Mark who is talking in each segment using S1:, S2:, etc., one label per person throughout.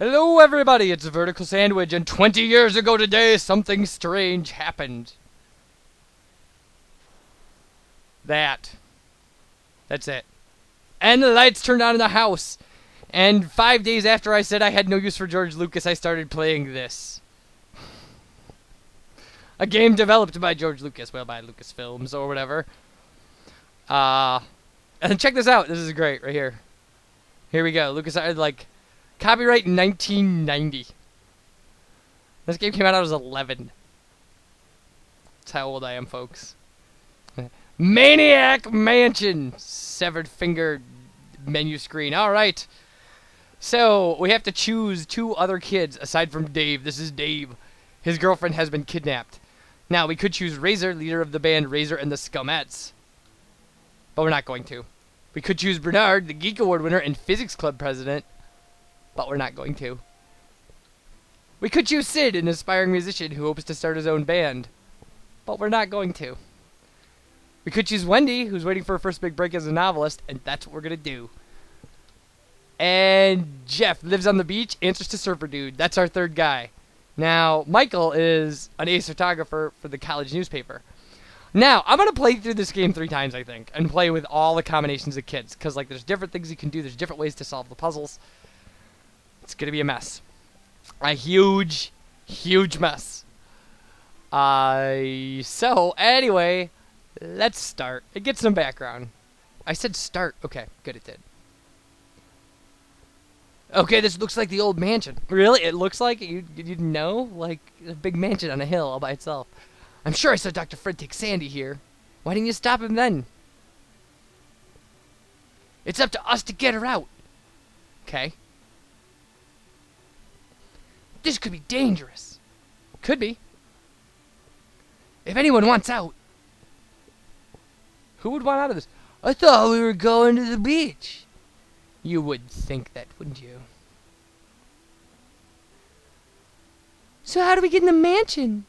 S1: Hello everybody, it's VerticalSandwich, and 20 years ago today, something strange happened. That's it. And the lights turned on in the house. And 5 days after I said I had no use for George Lucas, I started playing this. A game developed by George Lucas, well, by Lucasfilms or whatever. And check this out, this is great, right here. Here we go, Lucas, copyright 1990. This game came out when I was 11. That's how old I am, folks. Maniac Mansion! Severed finger menu screen. Alright. So, we have to choose two other kids aside from Dave. This is Dave. His girlfriend has been kidnapped. Now, we could choose Razor, leader of the band Razor and the Scumettes. But we're not going to. We could choose Bernard, the Geek Award winner and Physics Club president. But we're not going to. We could choose Sid, an aspiring musician who hopes to start his own band. But we're not going to. We could choose Wendy, who's waiting for her first big break as a novelist, and that's what we're going to do. And Jeff lives on the beach, answers to Surfer Dude. That's our third guy. Now, Michael is an ace photographer for the college newspaper. Now, I'm going to play through this game 3 times, I think, and play with all the combinations of kids, because there's different things you can do, there's different ways to solve the puzzles. It's going to be a mess. A huge, huge mess. So, anyway, let's start. It gets some background. I said start. Okay, good, it did. Okay, this looks like the old mansion. Really? It looks like it? You didn't know? Like a big mansion on a hill all by itself. I'm sure I saw Dr. Fred take Sandy here. Why didn't you stop him then? It's up to us to get her out. Okay. This could be dangerous. Could be. If anyone wants out. Who would want out of this? I thought we were going to the beach. You would think that, wouldn't you? So how do we get in the mansion?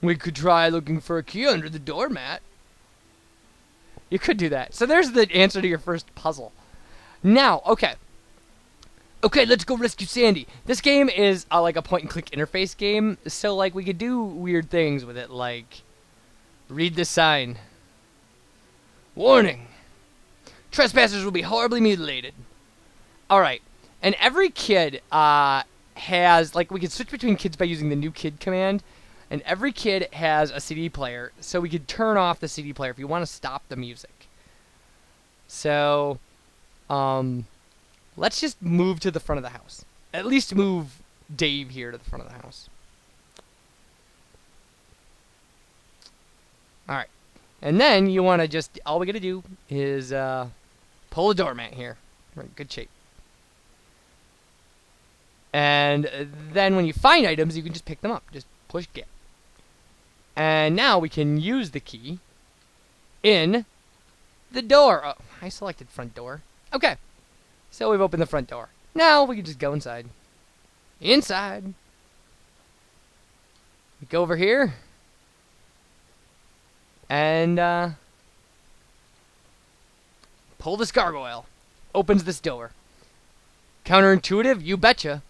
S1: We could try looking for a key under the doormat. You could do that. So there's the answer to your first puzzle. Now, okay. Okay, let's go rescue Sandy. This game is like a point-and-click interface game, so we could do weird things with it, like read this sign. Warning. Trespassers will be horribly mutilated. Alright, and every kid has, we can switch between kids by using the new kid command, and every kid has a CD player, so we could turn off the CD player if you want to stop the music. So, let's just move to the front of the house. At least move Dave here to the front of the house. Alright. And then you want to just, all we got to do is pull the doormat here. We're in good shape. And then when you find items, you can just pick them up. Just push get. And now we can use the key in the door. Oh, I selected front door. Okay. So we've opened the front door. Now we can just go inside. Inside. We go over here. And pull this gargoyle. Opens this door. Counterintuitive? You betcha.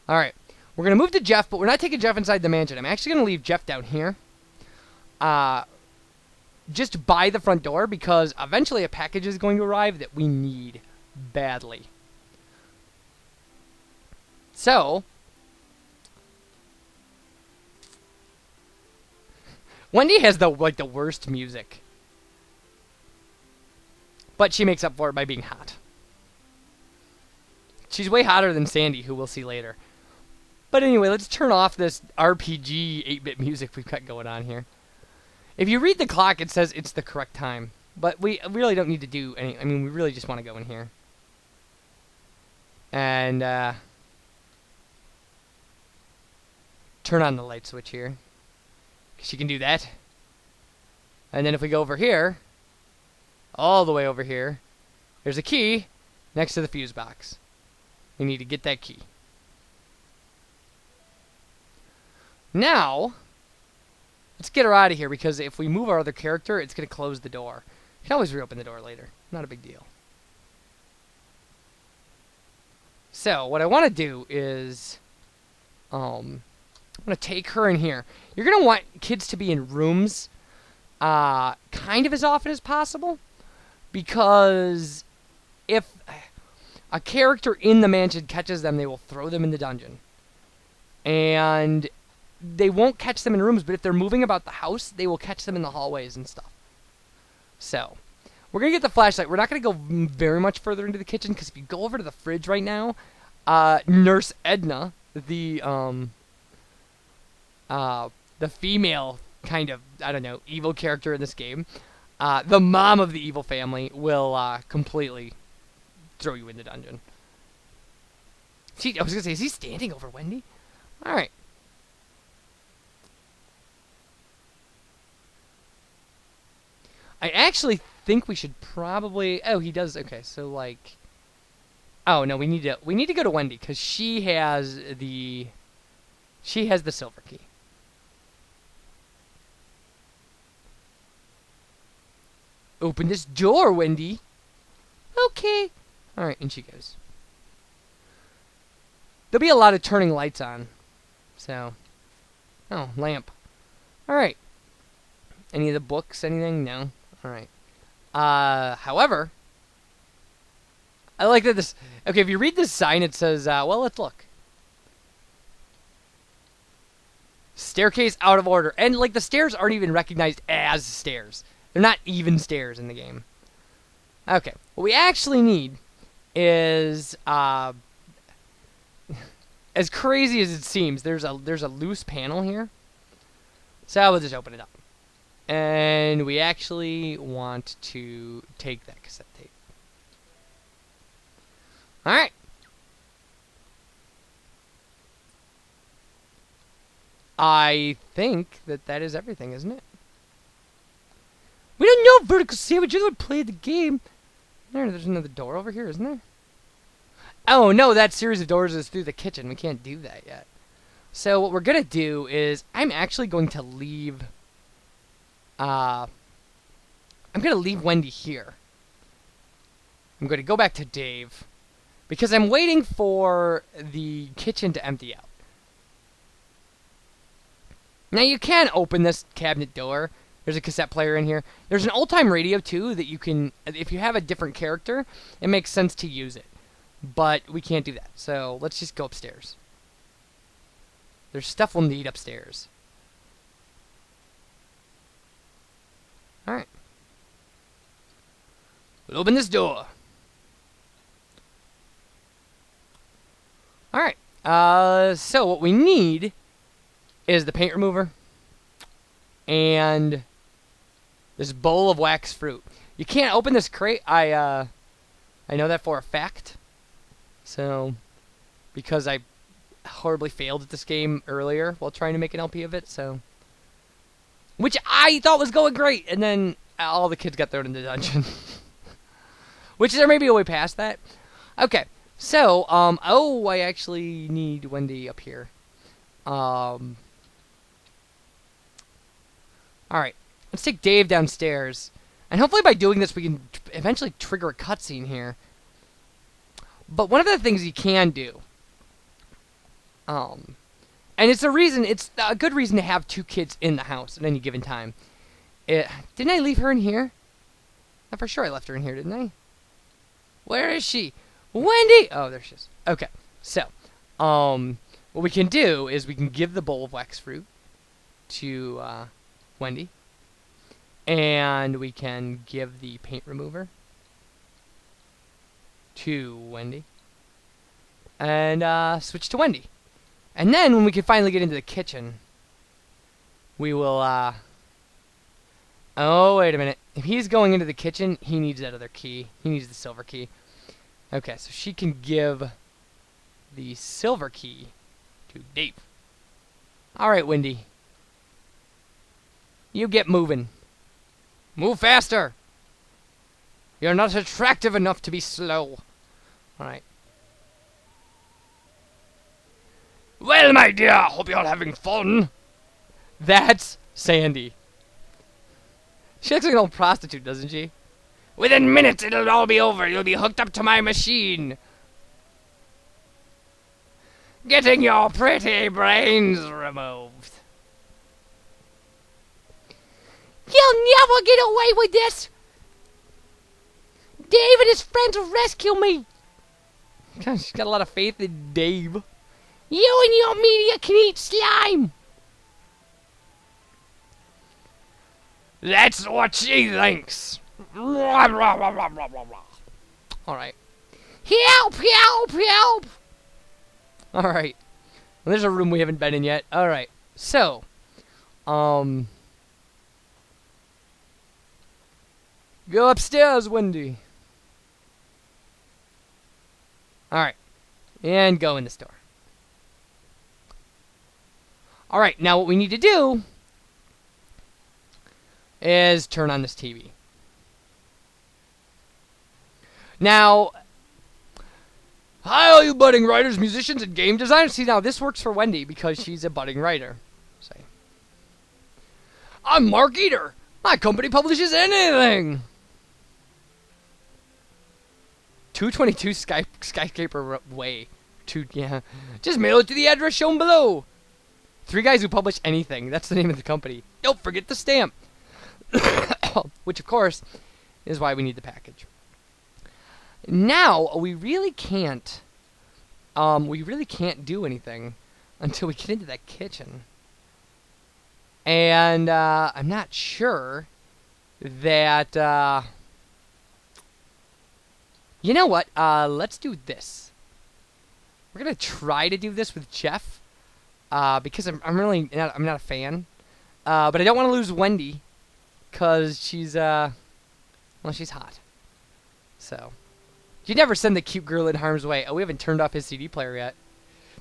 S1: Alright. We're going to move to Jeff, but we're not taking Jeff inside the mansion. I'm actually going to leave Jeff down here. Just by the front door, because eventually a package is going to arrive that we need badly. So, Wendy has the worst music. But she makes up for it by being hot. She's way hotter than Sandy, who we'll see later. But anyway, let's turn off this RPG 8-bit music we've got going on here. If you read the clock, it says it's the correct time. But we really don't need to do any... I mean, we really just want to go in here. And, turn on the light switch here. Because you can do that. And then if we go over here, all the way over here, there's a key next to the fuse box. We need to get that key. Now, Let's get her out of here, because if we move our other character, it's going to close the door. You can always reopen the door later. Not a big deal. So, what I want to do is... I'm going to take her in here. You're going to want kids to be in rooms kind of as often as possible, because if a character in the mansion catches them, they will throw them in the dungeon. And they won't catch them in rooms, but if they're moving about the house, they will catch them in the hallways and stuff. So, we're going to get the flashlight. We're not going to go very much further into the kitchen, because if you go over to the fridge right now, Nurse Edna, the female kind of, I don't know, evil character in this game, the mom of the evil family, will completely throw you in the dungeon. I was going to say, is he standing over Wendy? Alright. I actually think we should probably... Oh, he does... Okay, so, like... Oh, no, we need to go to Wendy, because she has the silver key. Open this door, Wendy. Okay. Alright, and she goes. There'll be a lot of turning lights on. So. Oh, lamp. Alright. Any of the books, anything? No. Alright. However, I like that this... Okay, if you read this sign, it says, well, let's look. Staircase out of order. And, like, the stairs aren't even recognized as stairs. They're not even stairs in the game. Okay. What we actually need is, as crazy as it seems, there's a loose panel here. So we'll just open it up. And we actually want to take that cassette tape. Alright. I think that is everything, isn't it? We don't know, Vertical Sandwich. You're the one who played the game. There's another door over here, isn't there? Oh, no, that series of doors is through the kitchen. We can't do that yet. So what we're going to do is I'm actually going to leave... I'm going to leave Wendy here. I'm going to go back to Dave, because I'm waiting for the kitchen to empty out. Now, you can open this cabinet door. There's a cassette player in here. There's an old-time radio, too, that you can... If you have a different character, it makes sense to use it. But we can't do that. So, let's just go upstairs. There's stuff we'll need upstairs. Alright. We'll open this door. Alright. So what we need is the paint remover and this bowl of wax fruit. You can't open this crate. I know that for a fact. So, because I horribly failed at this game earlier while trying to make an LP of it, so... Which I thought was going great, and then all the kids got thrown in the dungeon. Which there may be a way past that. Okay, so, oh, I actually need Wendy up here. Alright, let's take Dave downstairs. And hopefully by doing this we can eventually trigger a cutscene here. But one of the things you can do, and it's a good reason to have two kids in the house at any given time. Didn't I leave her in here? I'm for sure I left her in here, didn't I? Where is she? Wendy! Oh, there she is. Okay, so, what we can do is we can give the bowl of wax fruit to Wendy. And we can give the paint remover to Wendy. And switch to Wendy. And then when we can finally get into the kitchen, we will, oh, wait a minute. If he's going into the kitchen, he needs that other key. He needs the silver key. Okay, so she can give the silver key to Dave. Alright, Wendy. You get moving. Move faster! You're not attractive enough to be slow. Alright. Well, my dear, hope you're having fun. That's Sandy. She looks like an old prostitute, doesn't she? Within minutes, it'll all be over. You'll be hooked up to my machine. Getting your pretty brains removed. You'll never get away with this. Dave and his friends will rescue me. God, she's got a lot of faith in Dave. You and your media can eat slime. That's what she thinks. Alright. Help, help, help. Alright. Well, there's a room we haven't been in yet. Alright. So. Go upstairs, Wendy. Alright. And go in the store. Alright, now what we need to do is turn on this TV. Now, hi all you budding writers, musicians, and game designers. See, now this works for Wendy because she's a budding writer. Say, I'm Mark Eater. My company publishes anything. 222 Skyscraper Way. Yeah. Just mail it to the address shown below. 3 guys who publish anything. That's the name of the company. Don't forget the stamp. Which, of course, is why we need the package. Now, we really can't do anything until we get into that kitchen. And, I'm not sure that, you know what? Let's do this. We're gonna try to do this with Jeff, because I'm not a fan. But I don't want to lose Wendy, cause she's she's hot. So, you never send the cute girl in harm's way. Oh, we haven't turned off his CD player yet.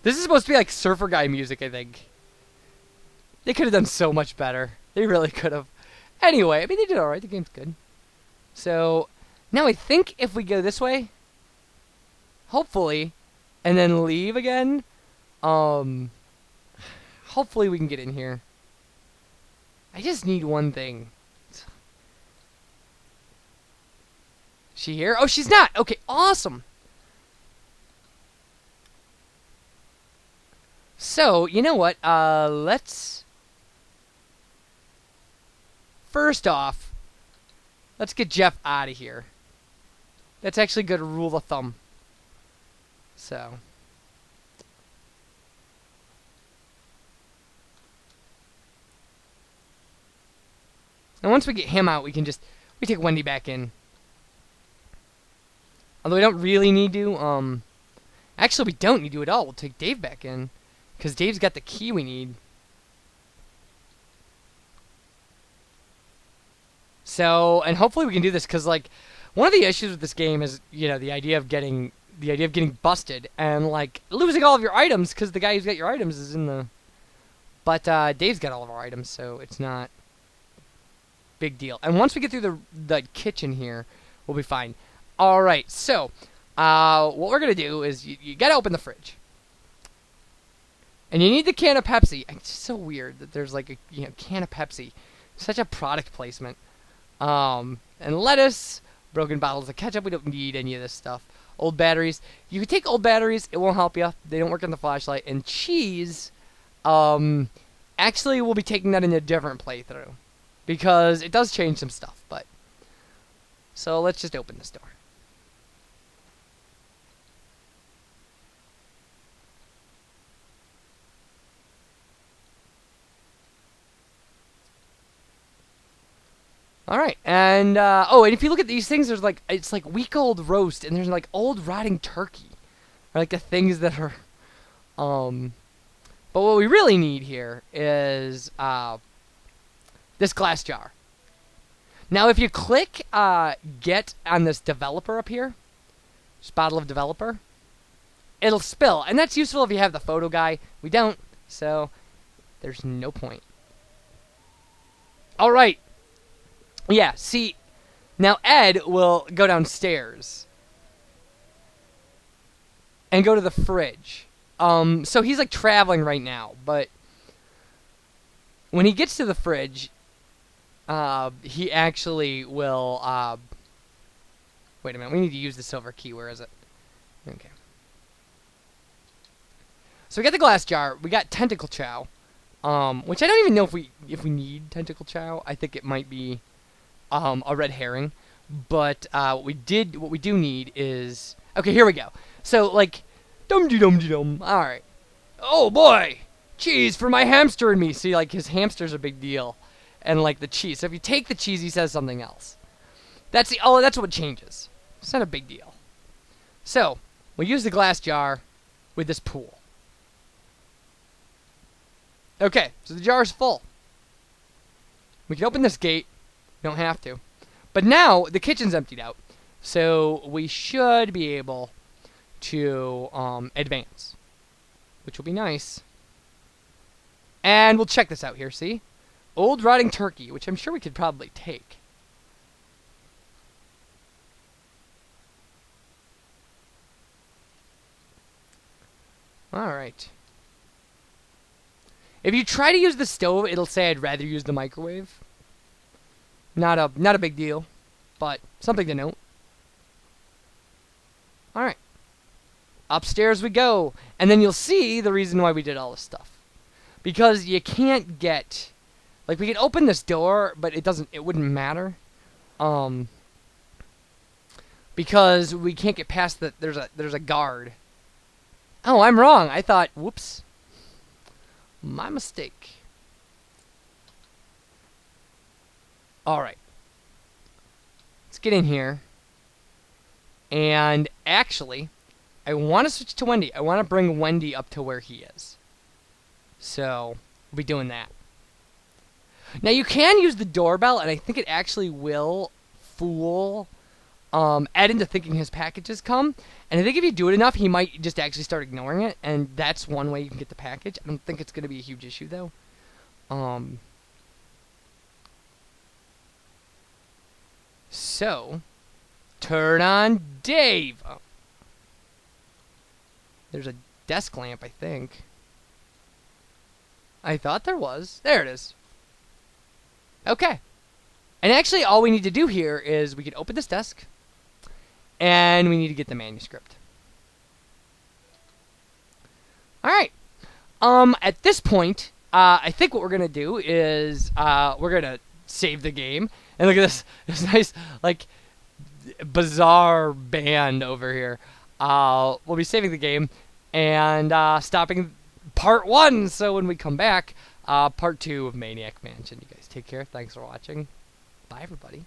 S1: This is supposed to be like Surfer Guy music, I think. They could have done so much better. They really could have. Anyway, I mean, they did alright. The game's good. So, now I think if we go this way, hopefully, and then leave again, hopefully we can get in here. I just need one thing. She here? Oh, she's not! Okay, awesome! So, you know what? Let's... First off, let's get Jeff out of here. That's actually a good rule of thumb. So... And once we get him out, we take Wendy back in. Although we don't really need to, actually we don't need to at all. We'll take Dave back in, because Dave's got the key we need. So, and hopefully we can do this, because, like, one of the issues with this game is, you know, the idea of getting busted, and, like, losing all of your items, because the guy who's got your items is in the... But, Dave's got all of our items, so it's not... big deal. And once we get through the kitchen here, we'll be fine. Alright, so, what we're going to do is, you got to open the fridge. And you need the can of Pepsi. It's so weird that there's like a can of Pepsi. Such a product placement. And lettuce, broken bottles of ketchup. We don't need any of this stuff. Old batteries. You can take old batteries. It won't help you. They don't work on the flashlight. And cheese, actually we'll be taking that in a different playthrough. Because it does change some stuff, but... So let's just open this door. Alright, and, oh, and if you look at these things, there's like, it's like week-old roast, and there's like old rotting turkey. Or like the things that are, but what we really need here is, this glass jar. Now, if you click get on this developer up here, this bottle of developer, it'll spill. And that's useful if you have the photo guy. We don't, so there's no point. All right. Yeah, see, now Ed will go downstairs and go to the fridge. So he's like traveling right now, but when he gets to the fridge, he actually will. Wait a minute. We need to use the silver key. Where is it? Okay. So we got the glass jar. We got tentacle chow, which I don't even know if we need tentacle chow. I think it might be a red herring. But what we do need is, okay. Here we go. So like, dum de dum de dum. All right. Oh boy, cheese for my hamster and me. See, like his hamster's a big deal, and like the cheese. So if you take the cheese, he says something else. That's what changes. It's not a big deal. So we'll use the glass jar with this pool. Okay, so the jar is full. We can open this gate. We don't have to. But now the kitchen's emptied out. So we should be able to advance, which will be nice. And we'll check this out here, see? Old rotting turkey, which I'm sure we could probably take. Alright. If you try to use the stove, it'll say I'd rather use the microwave. Not a big deal, but something to note. Alright. Upstairs we go. And then you'll see the reason why we did all this stuff. Because you can't get... Like, we could open this door, but it wouldn't matter. Because we can't get past the... There's a guard. Oh, I'm wrong. I thought... Whoops. My mistake. Alright. Let's get in here. And actually, I want to switch to Wendy. I want to bring Wendy up to where he is. So, we'll be doing that. Now, you can use the doorbell, and I think it actually will fool Ed into thinking his packages come. And I think if you do it enough, he might just actually start ignoring it, and that's one way you can get the package. I don't think it's going to be a huge issue, though. So, turn on Dave. Oh. There's a desk lamp, I think. I thought there was. There it is. Okay. And actually, all we need to do here is we can open this desk, and we need to get the manuscript. Alright. At this point, I think what we're going to do is we're going to save the game. And look at this nice, like, bizarre band over here. We'll be saving the game and stopping part 1. So when we come back, part 2 of Maniac Mansion. You guys take care. Thanks for watching. Bye, everybody.